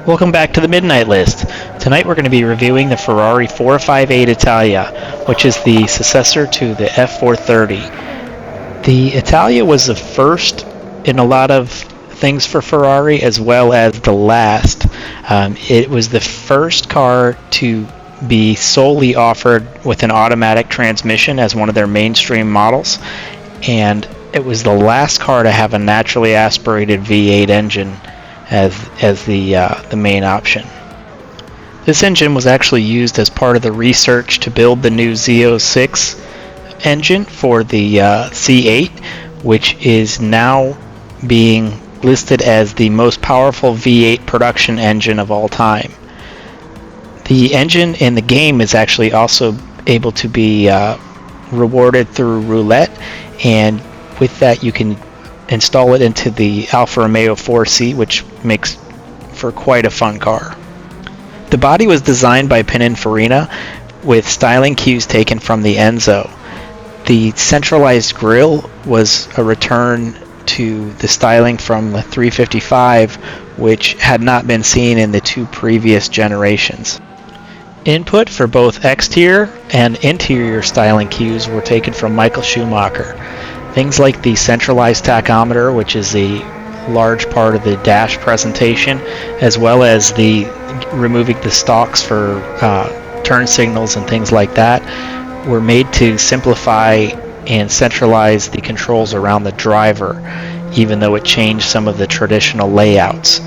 Welcome back to the Midnight List. Tonight we're going to be reviewing the Ferrari 458 Italia, which is the successor to the F430. The Italia was the first in a lot of things for Ferrari, as well as the last. It was the first car to be solely offered with an automatic transmission as one of their mainstream models, and it was the last car to have a naturally aspirated V8 engine as the main option. This engine was actually used as part of the research to build the new Z06 engine for the C8, which is now being listed as the most powerful V8 production engine of all time. The engine in the game is actually also able to be rewarded through roulette, and with that you can install it into the Alfa Romeo 4C, which makes for quite a fun car. The body was designed by Pininfarina with styling cues taken from the Enzo. The centralized grille was a return to the styling from the 355, which had not been seen in the two previous generations. Input for both exterior and interior styling cues were taken from Michael Schumacher. Things like the centralized tachometer, which is a large part of the dash presentation, as well as the removing the stalks for turn signals and things like that, were made to simplify and centralize the controls around the driver, even though it changed some of the traditional layouts.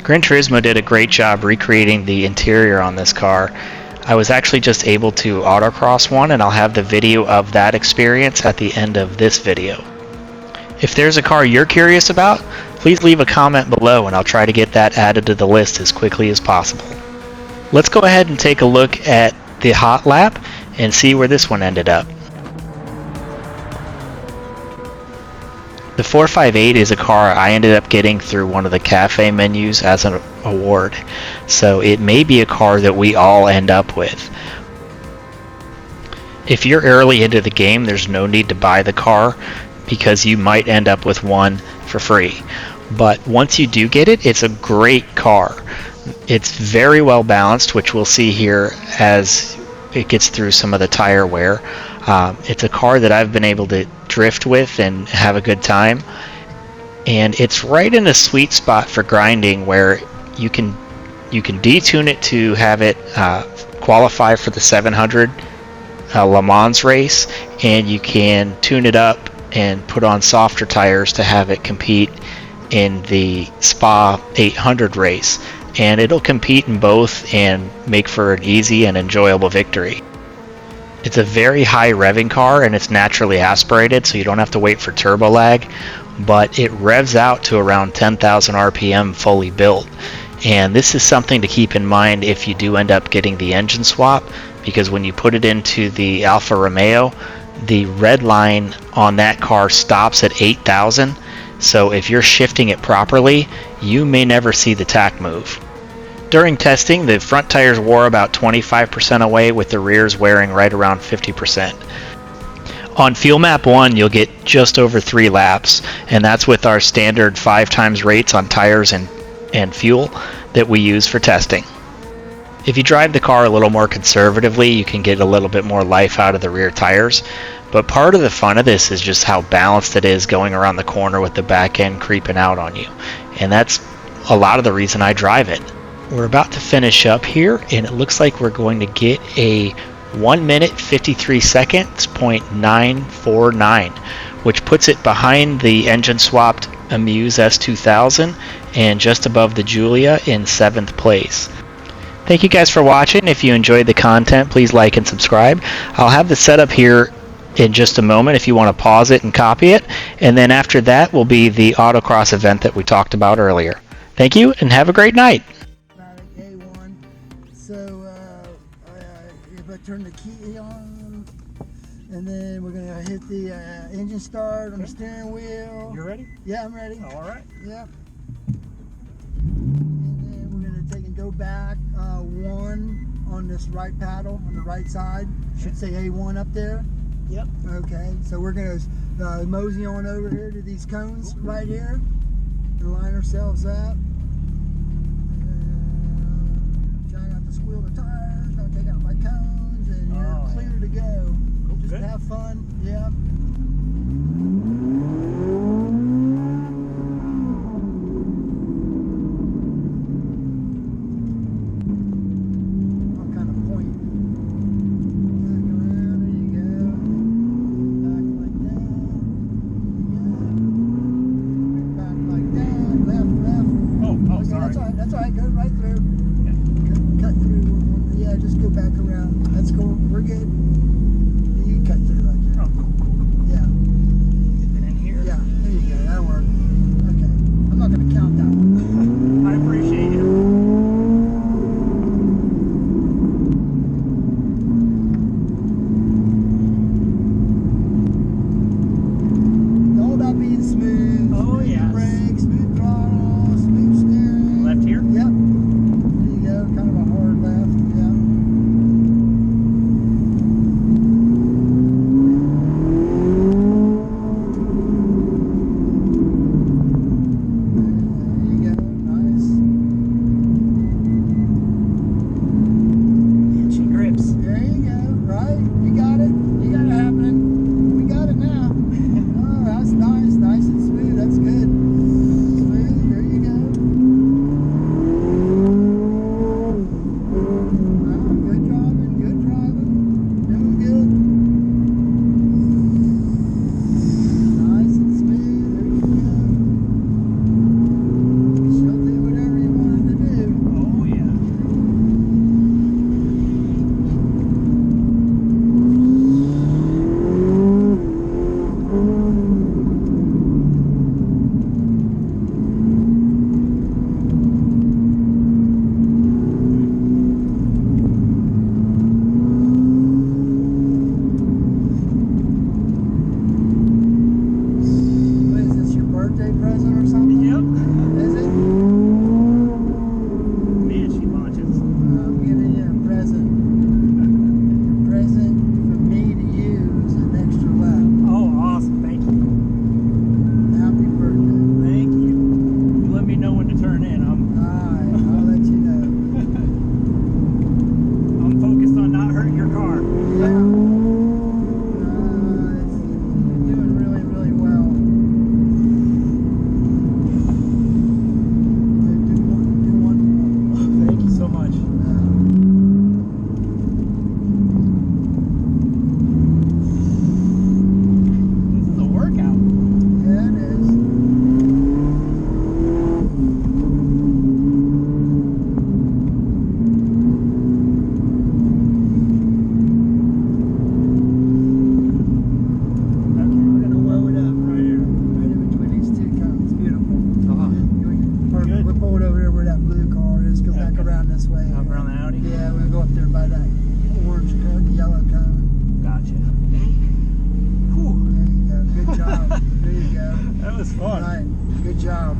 Gran Turismo did a great job recreating the interior on this car. I was actually just able to autocross one, and I'll have the video of that experience at the end of this video. If there's a car you're curious about, please leave a comment below and I'll try to get that added to the list as quickly as possible. Let's go ahead and take a look at the hot lap and see where this one ended up. The 458 is a car I ended up getting through one of the cafe menus as an award, so it may be a car that we all end up with. If you're early into the game, there's no need to buy the car because you might end up with one for free. But once you do get it, it's a great car. It's very well balanced, which we'll see here as it gets through some of the tire wear. It's a car that I've been able to drift with and have a good time, and it's right in a sweet spot for grinding where you can detune it to have it qualify for the 700 Le Mans race, and you can tune it up and put on softer tires to have it compete in the Spa 800 race, and it'll compete in both and make for an easy and enjoyable victory. It's a very high revving car, and it's naturally aspirated, so you don't have to wait for turbo lag, but it revs out to around 10,000 RPM fully built. And this is something to keep in mind if you do end up getting the engine swap, because when you put it into the Alfa Romeo, the red line on that car stops at 8,000, so if you're shifting it properly, you may never see the tach move. During testing, the front tires wore about 25% away, with the rears wearing right around 50%. On Fuel Map 1, you'll get just over 3 laps, and that's with our standard 5 times rates on tires and fuel that we use for testing. If you drive the car a little more conservatively, you can get a little bit more life out of the rear tires, but part of the fun of this is just how balanced it is going around the corner with the back end creeping out on you, and that's a lot of the reason I drive it. We're about to finish up here, and it looks like we're going to get a 1 minute 53 seconds .949, which puts it behind the engine swapped Amuse S2000 and just above the Giulia in 7th place. Thank you guys for watching. If you enjoyed the content, please like and subscribe. I'll have the setup here in just a moment if you want to pause it and copy it, and then after that will be the Autocross event that we talked about earlier. Thank you and have a great night. If I turn the key on, and then we're gonna hit the engine start on the steering wheel. You ready? Yeah, I'm ready. All right. Yep. And then we're gonna take and go back 1 on this right paddle on the right side. Should say A1 up there. Yep. Okay. So we're gonna mosey on over here to these cones right here and line ourselves up. wheel the tires, don't take out my cones, and you're clear to go. Just good. have fun. Yeah. What kind of point? Back around, there you go. Back like that. Back like that. Left, left. Oh, Okay, sorry. that's all right. That's all right. Go right through. Cut through. Yeah, just go back around. That's cool. We're good. You can cut through right there. Oh, cool. Yeah. Dip it in here. Yeah. There you go. That'll work. Okay. I'm not going to count that one. I appreciate it. It's all about being smooth. Oh, smooth yes. brakes, smooth throttle, smooth steering. Left here? Yep. There you go. Kind of a hard left. Yeah. There you go. Nice. And she grips. There you go. Right? You got it. You got it happening. We got it now. Oh, that's nice. Nice and smooth. That's good. Smooth. There you go. Wow, good driving. Good driving. Doing good. Nice and smooth. There you go. She'll do whatever you want her to do. Oh, yeah. What is this, your birthday present or something? Yep. Is it? Man, she launches. I'm giving you a present. A present from me to you is an extra lap. Oh, awesome. Thank you. Happy birthday. Thank you. You let me know when to turn in. Alright, I'll let you know. I'm focused on not hurting your car. Yeah. You're doing really, really well. Do wonderful. Thank you so much. This is a workout. Yeah, it is. Okay, we're gonna low it up right here, right in between these two cones. Beautiful. Perfect. Good. We'll pull it over there where that blue car is. Go back Okay. around this way. Up around the Audi? Yeah, we'll go up there by that orange cone, the yellow cone. Gotcha. Whew. There you go. Good job. There you go. That was fun. Right. Good job.